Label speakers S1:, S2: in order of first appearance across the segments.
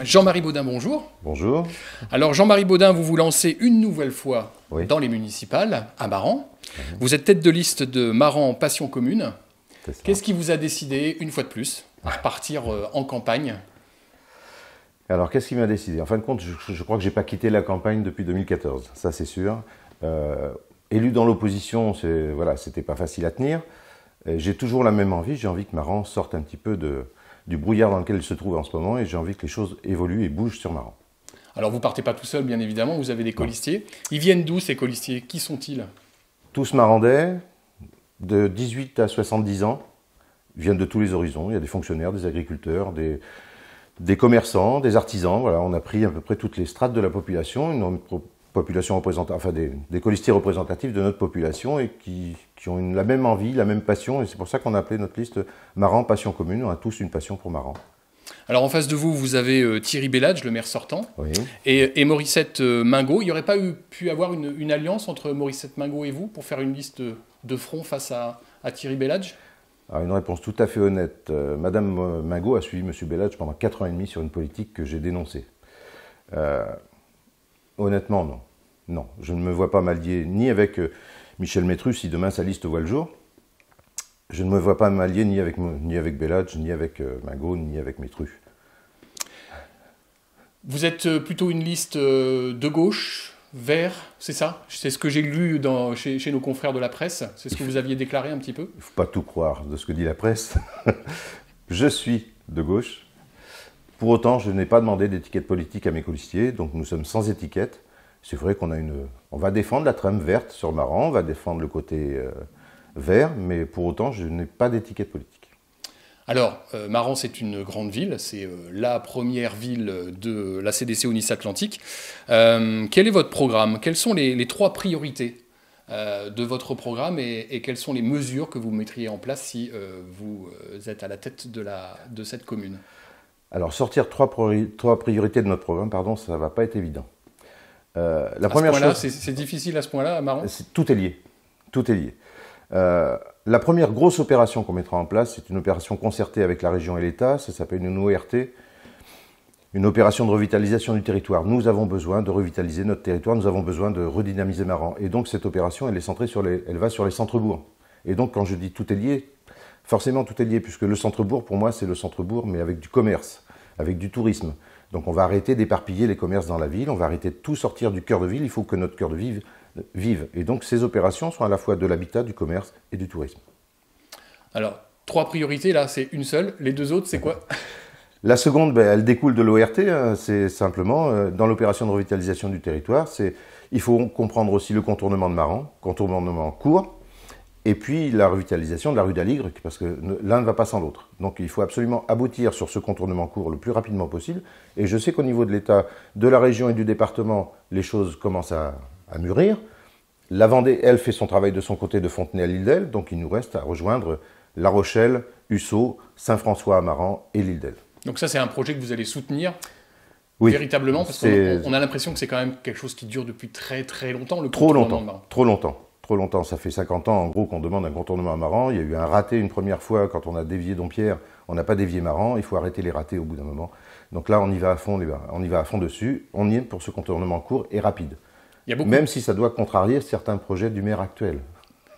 S1: Jean-Marie Baudin, bonjour.
S2: Bonjour.
S1: Alors Jean-Marie Baudin, vous vous lancez une nouvelle fois
S2: Oui.
S1: dans les municipales, à Maran. Vous êtes tête de liste de Maran Passion Commune.
S2: C'est ça.
S1: Qu'est-ce qui vous a décidé, une fois de plus, à repartir en campagne?
S2: Alors, qu'est-ce qui m'a décidé? En fin de compte, je crois que je n'ai pas quitté la campagne depuis 2014, ça c'est sûr. Élu dans l'opposition, voilà, c'était pas facile à tenir. J'ai toujours la même envie, j'ai envie que Maran sorte un petit peu du brouillard dans lequel il se trouve en ce moment, et j'ai envie que les choses évoluent et bougent sur Maran.
S1: Alors vous partez pas tout seul, bien évidemment, vous avez des colistiers. Ils viennent d'où ces colistiers? Qui sont-ils?
S2: Tous marandais, de 18 à 70 ans, viennent de tous les horizons. Il y a des fonctionnaires, des agriculteurs, des commerçants, des artisans. Voilà, on a pris à peu près toutes les strates de la population, population représentative, enfin des colistiers représentatifs de notre population et qui ont la même envie, la même passion. Et c'est pour ça qu'on a appelé notre liste Maran Passion Commune. On a tous une passion pour Maran.
S1: Alors en face de vous, vous avez Thierry Bellage, le maire sortant,
S2: Oui.
S1: et Morissette Mingot. Il n'y aurait pas pu avoir une alliance entre Morissette Mingot et vous pour faire une liste de front face à Thierry Bellage?
S2: Alors, une réponse tout à fait honnête. Madame Mingot a suivi M. Bellage pendant 4 ans et demi sur une politique que j'ai dénoncée. Honnêtement, non. Non, je ne me vois pas m'allier ni avec Michel Métru si demain sa liste voit le jour. Je ne me vois pas m'allier ni avec Bellage, ni avec Mingot, ni avec Métru.
S1: Vous êtes plutôt une liste de gauche, vert, c'est ça? C'est ce que j'ai lu chez nos confrères de la presse. C'est ce que vous aviez déclaré un petit peu?
S2: Il ne faut pas tout croire de ce que dit la presse. Je suis de gauche. Pour autant, je n'ai pas demandé d'étiquette politique à mes colistiers, donc nous sommes sans étiquette. C'est vrai on va défendre la trame verte sur Maran, on va défendre le côté vert, mais pour autant, je n'ai pas d'étiquette politique.
S1: Alors, Maran, c'est une grande ville, c'est la première ville de la CDC au Nice Atlantique. Quel est votre programme? Quelles sont les 3 priorités de votre programme et quelles sont les mesures que vous mettriez en place si vous êtes à la tête de cette commune?
S2: Alors, sortir 3 priorités de notre programme, ça ne va pas être évident. La première chose,
S1: c'est difficile à ce point-là, à Maran?
S2: Tout est lié. Tout est lié. La première grosse opération qu'on mettra en place, c'est une opération concertée avec la région et l'État. Ça s'appelle une ORT, une opération de revitalisation du territoire. Nous avons besoin de revitaliser notre territoire, nous avons besoin de redynamiser Maran. Et donc cette opération, elle est centrée elle va sur les centres-bourgs. Et donc quand je dis tout est lié, forcément tout est lié, puisque le centre-bourg, pour moi, c'est le centre-bourg, mais avec du commerce, avec du tourisme. Donc on va arrêter d'éparpiller les commerces dans la ville, on va arrêter de tout sortir du cœur de ville, il faut que notre cœur de ville vive. Et donc ces opérations sont à la fois de l'habitat, du commerce et du tourisme.
S1: Alors, 3 priorités, là, c'est une seule. Les 2 autres, c'est quoi?
S2: La seconde, elle découle de l'ORT, hein, c'est simplement, dans l'opération de revitalisation du territoire, il faut comprendre aussi le contournement de Maran, contournement court, et puis la revitalisation de la rue d'Aligre, parce que l'un ne va pas sans l'autre. Donc il faut absolument aboutir sur ce contournement court le plus rapidement possible. Et je sais qu'au niveau de l'État, de la région et du département, les choses commencent à mûrir. La Vendée, elle, fait son travail de son côté de Fontenay à l'Île d'Elle, donc il nous reste à rejoindre La Rochelle, Hussaux, Saint-François à Maran et l'Île d'Elle.
S1: Donc ça, c'est un projet que vous allez soutenir
S2: oui,
S1: véritablement, parce qu'on a l'impression que c'est quand même quelque chose qui dure depuis très très longtemps, le contournement de Maran.
S2: Trop longtemps, ça fait 50 ans en gros qu'on demande un contournement à Maran. Il y a eu un raté une première fois quand on a dévié Dompierre, on n'a pas dévié Maran, il faut arrêter les ratés au bout d'un moment. Donc là on y va à fond dessus, on y est pour ce contournement court et rapide. Même si ça doit contrarier certains projets du maire actuel.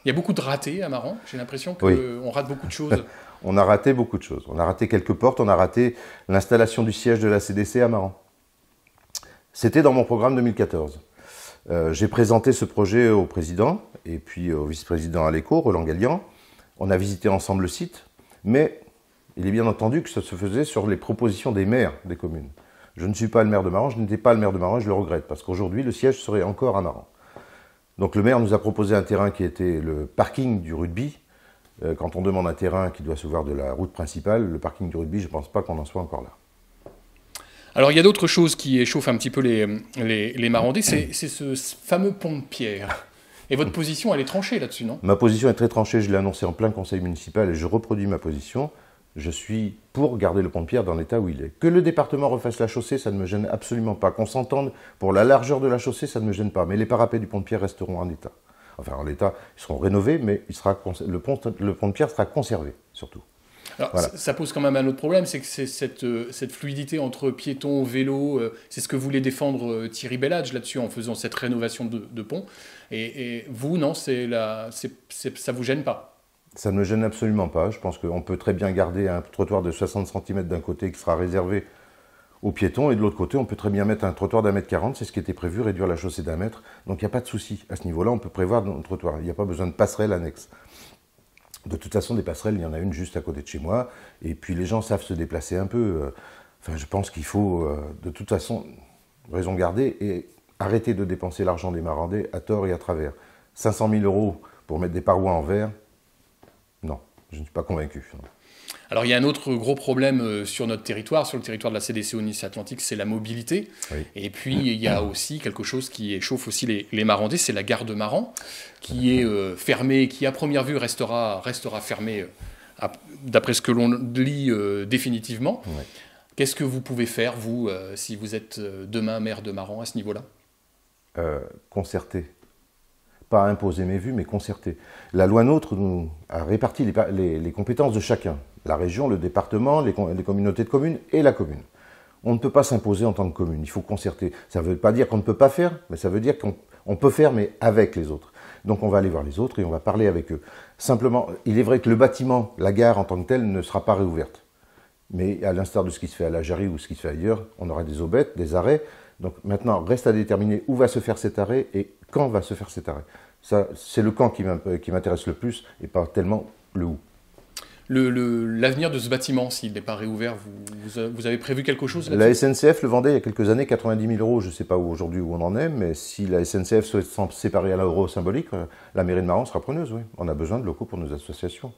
S1: Il y a beaucoup de ratés à Maran, j'ai l'impression qu'on rate beaucoup de choses.
S2: On a raté beaucoup de choses, on a raté quelques portes, on a raté l'installation du siège de la CDC à Maran. C'était dans mon programme 2014. J'ai présenté ce projet au président et puis au vice-président à l'ECO, Roland Gallian. On a visité ensemble le site, mais il est bien entendu que ça se faisait sur les propositions des maires des communes. Je ne suis pas le maire de Maran, je n'étais pas le maire de Maran, je le regrette, parce qu'aujourd'hui, le siège serait encore à Maran. Donc le maire nous a proposé un terrain qui était le parking du rugby. Quand on demande un terrain qui doit se voir de la route principale, le parking du rugby, je ne pense pas qu'on en soit encore là.
S1: Alors il y a d'autres choses qui échauffent un petit peu les Marandais, c'est ce fameux pont de pierre. Et votre position, elle est tranchée là-dessus, non?
S2: Ma position est très tranchée, je l'ai annoncé en plein conseil municipal et je reproduis ma position. Je suis pour garder le pont de pierre dans l'état où il est. Que le département refasse la chaussée, ça ne me gêne absolument pas. Qu'on s'entende pour la largeur de la chaussée, ça ne me gêne pas. Mais les parapets du pont de pierre resteront en état. Enfin, en l'état, ils seront rénovés, mais le pont de pierre sera conservé, surtout.
S1: Alors,
S2: Voilà.
S1: ça pose quand même un autre problème, c'est que c'est cette fluidité entre piétons, vélos, c'est ce que voulait défendre Thierry Bellage là-dessus en faisant cette rénovation de pont. Et vous, non, ça vous gêne pas?
S2: Ça ne me gêne absolument pas. Je pense qu'on peut très bien garder un trottoir de 60 cm d'un côté qui sera réservé aux piétons, et de l'autre côté, on peut très bien mettre un trottoir d'1,40 m, c'est ce qui était prévu, réduire la chaussée d'1 mètre. Donc il n'y a pas de souci. À ce niveau-là, on peut prévoir dans le trottoir. Il n'y a pas besoin de passerelle annexe. De toute façon, des passerelles, il y en a une juste à côté de chez moi. Et puis les gens savent se déplacer un peu. Enfin, je pense qu'il faut, de toute façon, raison garder et arrêter de dépenser l'argent des Marandais à tort et à travers. 500 000 € pour mettre des parois en verre, non, je ne suis pas convaincu.
S1: Alors il y a un autre gros problème sur notre territoire, sur le territoire de la CDC au Nice-Atlantique, c'est la mobilité.
S2: Oui.
S1: Et puis il y a aussi quelque chose qui échauffe aussi les Marandais, c'est la gare de Maran, qui est fermée, qui à première vue restera fermée, d'après ce que l'on lit définitivement.
S2: Oui.
S1: Qu'est-ce que vous pouvez faire, vous, si vous êtes demain maire de Maran à ce niveau-là?
S2: Concerter. Pas imposer mes vues, mais concerter. La loi NOTRe nous a réparti les compétences de chacun. La région, le département, les communautés de communes et la commune. On ne peut pas s'imposer en tant que commune, il faut concerter. Ça ne veut pas dire qu'on ne peut pas faire, mais ça veut dire qu'on peut faire, mais avec les autres. Donc on va aller voir les autres et on va parler avec eux. Simplement, il est vrai que le bâtiment, la gare en tant que telle, ne sera pas réouverte. Mais à l'instar de ce qui se fait à la Jarry ou ce qui se fait ailleurs, on aura des aubettes, des arrêts. Donc maintenant, reste à déterminer où va se faire cet arrêt et quand va se faire cet arrêt. Ça, c'est le quand qui m'intéresse le plus et pas tellement le où.
S1: L'avenir de ce bâtiment, s'il n'est pas réouvert, vous avez prévu quelque chose
S2: La
S1: là-dessus?
S2: SNCF le vendait il y a quelques années 90 000 €. Je ne sais pas aujourd'hui où on en est, mais si la SNCF souhaite s'en séparer à l'euro symbolique, la mairie de Maran sera preneuse, oui. On a besoin de locaux pour nos associations.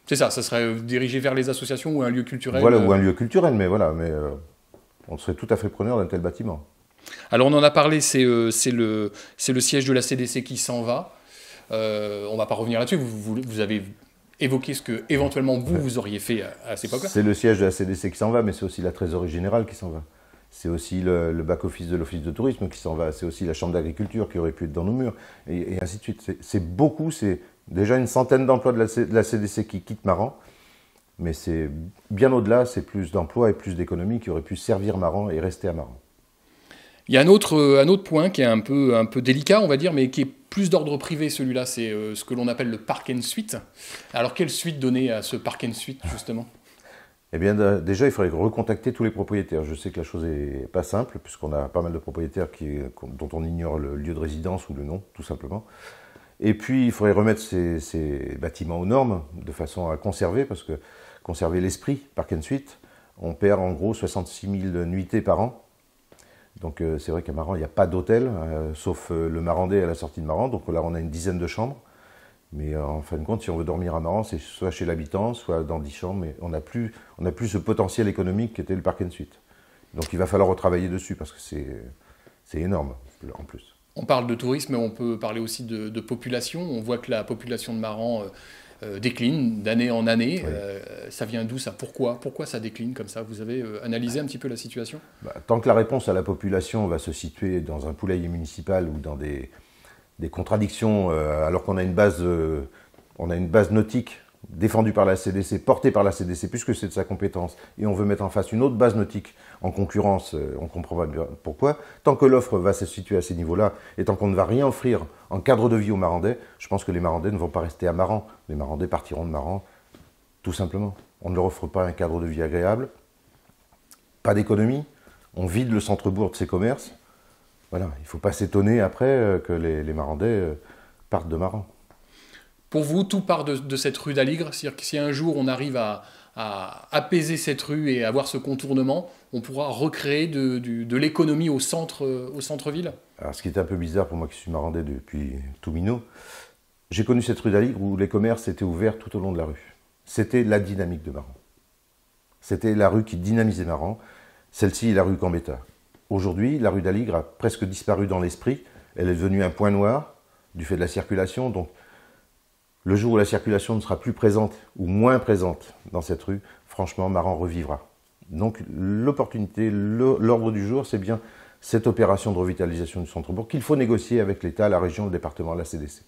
S1: C'est ça serait dirigé vers les associations ou un lieu culturel?
S2: Voilà, ou un lieu culturel, mais voilà, on serait tout à fait preneur d'un tel bâtiment.
S1: Alors on en a parlé, c'est le siège de la CDC qui s'en va. On ne va pas revenir là-dessus, vous avez évoqué ce que éventuellement vous auriez fait à cette époque-là.
S2: C'est le siège de la CDC qui s'en va, mais c'est aussi la trésorerie générale qui s'en va. C'est aussi le back-office de l'office de tourisme qui s'en va. C'est aussi la chambre d'agriculture qui aurait pu être dans nos murs, et ainsi de suite. C'est beaucoup, c'est déjà une centaine d'emplois de la CDC qui quittent Maran, mais c'est bien au-delà, c'est plus d'emplois et plus d'économies qui auraient pu servir Maran et rester à Maran.
S1: Il y a un autre point qui est un peu délicat, on va dire, mais qui est plus d'ordre privé, celui-là, c'est ce que l'on appelle le park and suite. Alors, quelle suite donner à ce park and suite, justement?
S2: Eh bien, déjà, il faudrait recontacter tous les propriétaires. Je sais que la chose n'est pas simple, puisqu'on a pas mal de propriétaires dont on ignore le lieu de résidence ou le nom, tout simplement. Et puis, il faudrait remettre ces bâtiments aux normes, de façon à conserver, parce que conserver l'esprit, park and suite, on perd en gros 66 000 nuitées par an. Donc c'est vrai qu'à Maran, il n'y a pas d'hôtel, sauf le Marandais à la sortie de Maran. Donc là, on a une dizaine de chambres. Mais en fin de compte, si on veut dormir à Maran, c'est soit chez l'habitant, soit dans 10 chambres. Mais on n'a plus ce potentiel économique qu'était le park and suite. Donc il va falloir retravailler dessus, parce que c'est énorme, en plus.
S1: On parle de tourisme, mais on peut parler aussi de population. On voit que la population de Maran décline d'année en année.
S2: Oui.
S1: Ça vient d'où ça? Pourquoi ça décline comme ça? Vous avez analysé un petit peu la situation?
S2: Tant que la réponse à la population va se situer dans un poulailler municipal ou dans des contradictions, alors qu'on a une base nautique défendue par la CDC, portée par la CDC, puisque c'est de sa compétence, et on veut mettre en face une autre base nautique en concurrence, on comprend pas bien pourquoi. Tant que l'offre va se situer à ces niveaux-là, et tant qu'on ne va rien offrir en cadre de vie aux Marandais, je pense que les Marandais ne vont pas rester à Maran. Les Marandais partiront de Maran, tout simplement. On ne leur offre pas un cadre de vie agréable, pas d'économie, on vide le centre-bourg de ses commerces. Voilà, il ne faut pas s'étonner après que les Marandais partent de Maran.
S1: Pour vous, tout part de cette rue d'Aligre. C'est-à-dire que si un jour on arrive à apaiser cette rue et avoir ce contournement, on pourra recréer de l'économie au centre-ville.
S2: Alors, ce qui est un peu bizarre pour moi qui suis Marandais depuis tout minot, j'ai connu cette rue d'Aligre où les commerces étaient ouverts tout au long de la rue. C'était la dynamique de Maran. C'était la rue qui dynamisait Maran. Celle-ci est la rue Gambetta. Aujourd'hui, la rue d'Aligre a presque disparu dans l'esprit. Elle est devenue un point noir du fait de la circulation. Donc, le jour où la circulation ne sera plus présente ou moins présente dans cette rue, franchement, Maran revivra. Donc, l'opportunité, l'ordre du jour, c'est bien cette opération de revitalisation du centre-bourg qu'il faut négocier avec l'État, la région, le département, la CDC.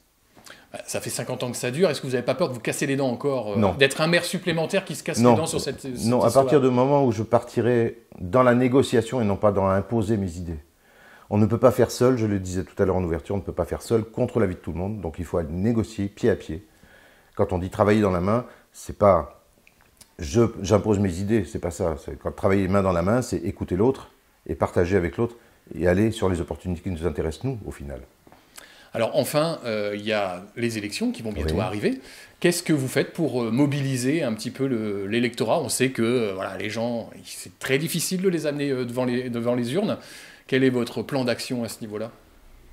S1: Ça fait 50 ans que ça dure. Est-ce que vous n'avez pas peur de vous casser les dents encore,
S2: Non.
S1: d'être un maire supplémentaire qui se casse
S2: Non.
S1: les dents sur cette
S2: Non, à
S1: histoire?
S2: partir du moment où je partirai dans la négociation et non pas dans imposer mes idées. On ne peut pas faire seul, je le disais tout à l'heure en ouverture, on ne peut pas faire seul contre l'avis de tout le monde. Donc il faut aller négocier pied à pied. Quand on dit travailler dans la main, c'est pas j'impose mes idées, c'est pas ça. Quand travailler main dans la main, c'est écouter l'autre et partager avec l'autre et aller sur les opportunités qui nous intéressent nous au final.
S1: Alors enfin, il y a les élections qui vont bientôt
S2: Oui.
S1: arriver. Qu'est-ce que vous faites pour mobiliser un petit peu l'électorat? On sait que voilà, les gens, c'est très difficile de les amener devant les urnes. Quel est votre plan d'action à ce niveau-là?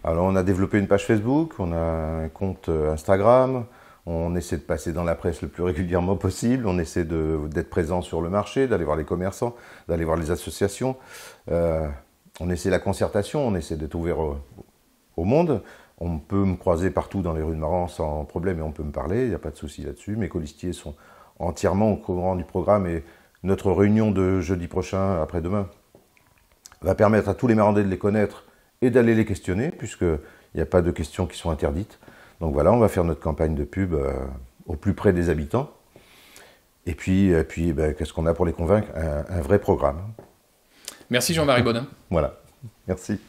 S2: Alors on a développé une page Facebook, on a un compte Instagram, on essaie de passer dans la presse le plus régulièrement possible, on essaie d'être présent sur le marché, d'aller voir les commerçants, d'aller voir les associations. On essaie la concertation, on essaie d'être ouvert au monde. On peut me croiser partout dans les rues de Maran sans problème et on peut me parler, il n'y a pas de souci là-dessus. Mes colistiers sont entièrement au courant du programme et notre réunion de jeudi prochain, après-demain, va permettre à tous les Marandais de les connaître et d'aller les questionner, puisqu'il n'y a pas de questions qui sont interdites. Donc voilà, on va faire notre campagne de pub au plus près des habitants. Et puis qu'est-ce qu'on a pour les convaincre? Un vrai programme.
S1: Merci Jean-Marie Bodin.
S2: Voilà, merci.